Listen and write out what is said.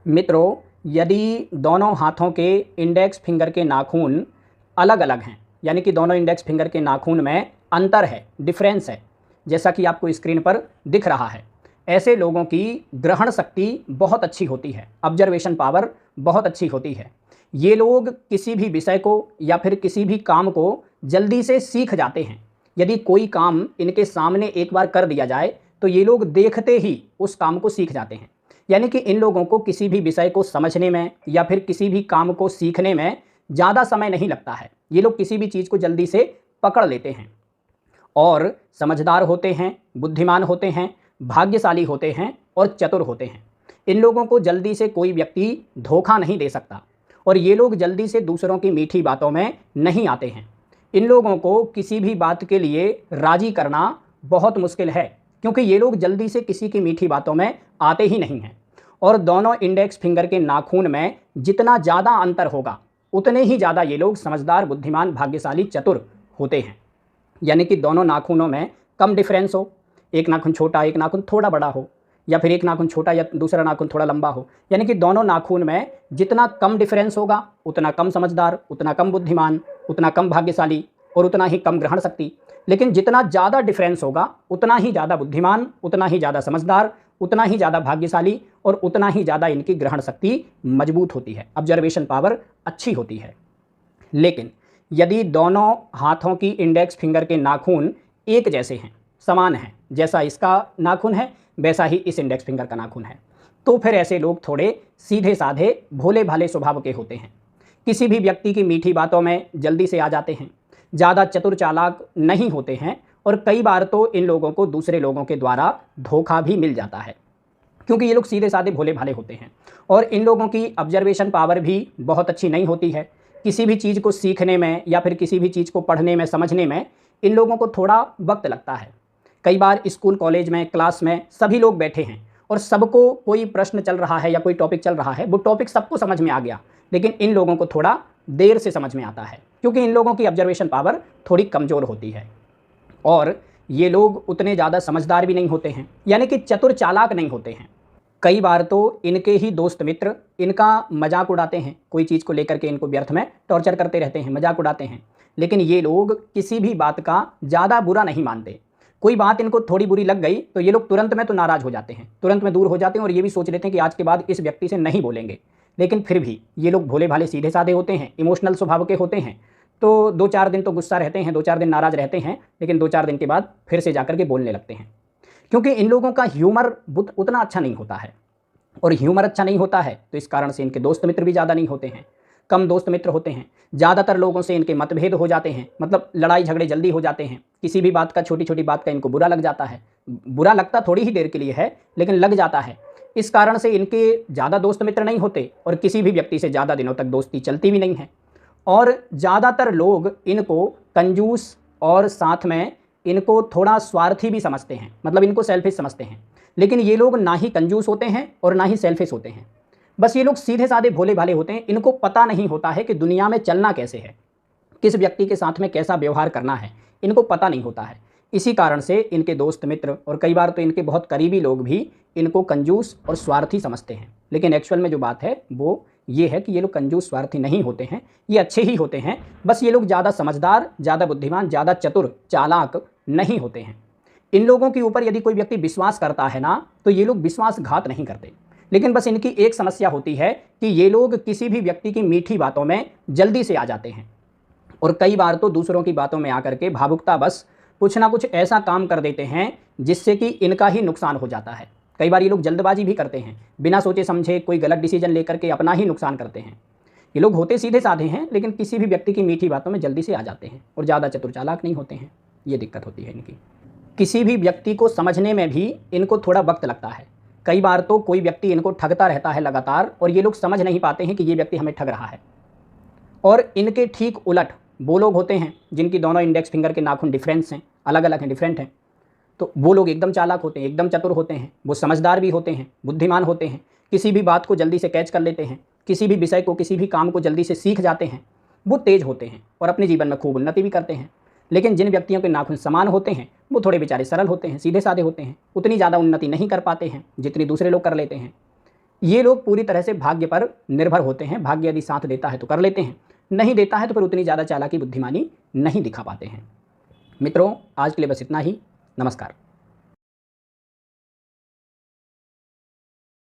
मित्रों, यदि दोनों हाथों के इंडेक्स फिंगर के नाखून अलग अलग हैं, यानी कि दोनों इंडेक्स फिंगर के नाखून में अंतर है, डिफरेंस है, जैसा कि आपको स्क्रीन पर दिख रहा है, ऐसे लोगों की ग्रहण शक्ति बहुत अच्छी होती है, ऑब्जर्वेशन पावर बहुत अच्छी होती है। ये लोग किसी भी विषय को या फिर किसी भी काम को जल्दी से सीख जाते हैं। यदि कोई काम इनके सामने एक बार कर दिया जाए तो ये लोग देखते ही उस काम को सीख जाते हैं। यानी कि इन लोगों को किसी भी विषय को समझने में या फिर किसी भी काम को सीखने में ज़्यादा समय नहीं लगता है। ये लोग किसी भी चीज़ को जल्दी से पकड़ लेते हैं और समझदार होते हैं, बुद्धिमान होते हैं, भाग्यशाली होते हैं और चतुर होते हैं। इन लोगों को जल्दी से कोई व्यक्ति धोखा नहीं दे सकता और ये लोग जल्दी से दूसरों की मीठी बातों में नहीं आते हैं। इन लोगों को किसी भी बात के लिए राज़ी करना बहुत मुश्किल है, क्योंकि ये लोग जल्दी से किसी की मीठी बातों में आते ही नहीं हैं। और दोनों इंडेक्स फिंगर के नाखून में जितना ज़्यादा अंतर होगा उतने ही ज़्यादा ये लोग समझदार, बुद्धिमान, भाग्यशाली, चतुर होते हैं। यानी कि दोनों नाखूनों में कम डिफरेंस हो, एक नाखून छोटा, एक नाखून थोड़ा बड़ा हो, या फिर एक नाखून छोटा या दूसरा नाखून थोड़ा लंबा हो। यानी कि दोनों नाखून में जितना कम डिफरेंस होगा उतना कम समझदार, उतना कम बुद्धिमान, उतना कम भाग्यशाली और उतना ही कम ग्रहण शक्ति। लेकिन जितना ज़्यादा डिफरेंस होगा उतना ही ज़्यादा बुद्धिमान, उतना ही ज़्यादा समझदार, उतना ही ज़्यादा भाग्यशाली और उतना ही ज़्यादा इनकी ग्रहण शक्ति मजबूत होती है, ऑब्जर्वेशन पावर अच्छी होती है। लेकिन यदि दोनों हाथों की इंडेक्स फिंगर के नाखून एक जैसे हैं, समान हैं, जैसा इसका नाखून है वैसा ही इस इंडेक्स फिंगर का नाखून है, तो फिर ऐसे लोग थोड़े सीधे साधे, भोले भाले स्वभाव के होते हैं। किसी भी व्यक्ति की मीठी बातों में जल्दी से आ जाते हैं, ज़्यादा चतुर चालाक नहीं होते हैं और कई बार तो इन लोगों को दूसरे लोगों के द्वारा धोखा भी मिल जाता है, क्योंकि ये लोग सीधे साधे भोले भाले होते हैं। और इन लोगों की ऑब्जर्वेशन पावर भी बहुत अच्छी नहीं होती है। किसी भी चीज़ को सीखने में या फिर किसी भी चीज़ को पढ़ने में, समझने में इन लोगों को थोड़ा वक्त लगता है। कई बार स्कूल, कॉलेज में, क्लास में सभी लोग बैठे हैं और सबको कोई प्रश्न चल रहा है या कोई टॉपिक चल रहा है, वो टॉपिक सबको समझ में आ गया, लेकिन इन लोगों को थोड़ा देर से समझ में आता है, क्योंकि इन लोगों की ऑब्जर्वेशन पावर थोड़ी कमज़ोर होती है। और ये लोग उतने ज़्यादा समझदार भी नहीं होते हैं, यानी कि चतुर चालाक नहीं होते हैं। कई बार तो इनके ही दोस्त मित्र इनका मजाक उड़ाते हैं, कोई चीज़ को लेकर के इनको व्यर्थ में टॉर्चर करते रहते हैं, मजाक उड़ाते हैं, लेकिन ये लोग किसी भी बात का ज़्यादा बुरा नहीं मानते। कोई बात इनको थोड़ी बुरी लग गई तो ये लोग तुरंत में तो नाराज़ हो जाते हैं, तुरंत में दूर हो जाते हैं और ये भी सोच लेते हैं कि आज के बाद इस व्यक्ति से नहीं बोलेंगे। लेकिन फिर भी ये लोग भोले भाले, सीधे साधे होते हैं, इमोशनल स्वभाव के होते हैं। तो 2-4 दिन तो गुस्सा रहते हैं, 2-4 दिन नाराज़ रहते हैं, लेकिन 2-4 दिन के बाद फिर से जाकर के बोलने लगते हैं, क्योंकि इन लोगों का ह्यूमर उतना अच्छा नहीं होता है। और ह्यूमर अच्छा नहीं होता है तो इस कारण से इनके दोस्त मित्र भी ज़्यादा नहीं होते हैं, कम दोस्त मित्र होते हैं। ज़्यादातर लोगों से इनके मतभेद हो जाते हैं, मतलब लड़ाई झगड़े जल्दी हो जाते हैं। किसी भी बात का, छोटी छोटी बात का इनको बुरा लग जाता है। बुरा लगता थोड़ी ही देर के लिए है, लेकिन लग जाता है। इस कारण से इनके ज़्यादा दोस्त मित्र नहीं होते और किसी भी व्यक्ति से ज़्यादा दिनों तक दोस्ती चलती भी नहीं है। और ज़्यादातर लोग इनको कंजूस और साथ में इनको थोड़ा स्वार्थी भी समझते हैं, मतलब इनको सेल्फिश समझते हैं। लेकिन ये लोग ना ही कंजूस होते हैं और ना ही सेल्फिश होते हैं, बस ये लोग सीधे साधे भोले भाले होते हैं। इनको पता नहीं होता है कि दुनिया में चलना कैसे है, किस व्यक्ति के साथ में कैसा व्यवहार करना है, इनको पता नहीं होता है। इसी कारण से इनके दोस्त मित्र और कई बार तो इनके बहुत करीबी लोग भी इनको कंजूस और स्वार्थी समझते हैं। लेकिन एक्चुअल में जो बात है वो ये है कि ये लोग कंजूस स्वार्थी नहीं होते हैं, ये अच्छे ही होते हैं। बस ये लोग ज़्यादा समझदार, ज़्यादा बुद्धिमान, ज़्यादा चतुर चालाक नहीं होते हैं। इन लोगों के ऊपर यदि कोई व्यक्ति विश्वास करता है ना, तो ये लोग विश्वासघात नहीं करते। लेकिन बस इनकी एक समस्या होती है कि ये लोग किसी भी व्यक्ति की मीठी बातों में जल्दी से आ जाते हैं और कई बार तो दूसरों की बातों में आकर के भावुकता बस कुछ ना कुछ ऐसा काम कर देते हैं जिससे कि इनका ही नुकसान हो जाता है। कई बार ये लोग जल्दबाजी भी करते हैं, बिना सोचे समझे कोई गलत डिसीजन लेकर के अपना ही नुकसान करते हैं। ये लोग होते सीधे साधे हैं, लेकिन किसी भी व्यक्ति की मीठी बातों में जल्दी से आ जाते हैं और ज़्यादा चतुर चालाक नहीं होते हैं। ये दिक्कत होती है इनकी। किसी भी व्यक्ति को समझने में भी इनको थोड़ा वक्त लगता है। कई बार तो कोई व्यक्ति इनको ठगता रहता है लगातार और ये लोग समझ नहीं पाते हैं कि ये व्यक्ति हमें ठग रहा है। और इनके ठीक उलट वो लोग होते हैं जिनकी दोनों इंडेक्स फिंगर के नाखून डिफरेंस हैं, अलग अलग हैं, डिफरेंट हैं। तो वो लोग एकदम चालाक होते हैं, एकदम चतुर होते हैं, वो समझदार भी होते हैं, बुद्धिमान होते हैं, किसी भी बात को जल्दी से कैच कर लेते हैं, किसी भी विषय को, किसी भी काम को जल्दी से सीख जाते हैं। वो तेज होते हैं और अपने जीवन में खूब उन्नति भी करते हैं। लेकिन जिन व्यक्तियों के नाखून समान होते हैं वो थोड़े बेचारे सरल होते हैं, सीधे साधे होते हैं, उतनी ज़्यादा उन्नति नहीं कर पाते हैं जितनी दूसरे लोग कर लेते हैं। ये लोग पूरी तरह से भाग्य पर निर्भर होते हैं। भाग्य यदि साथ देता है तो कर लेते हैं, नहीं देता है तो फिर उतनी ज़्यादा चालाकी बुद्धिमानी नहीं दिखा पाते हैं। मित्रों, आज के लिए बस इतना ही। नमस्कार।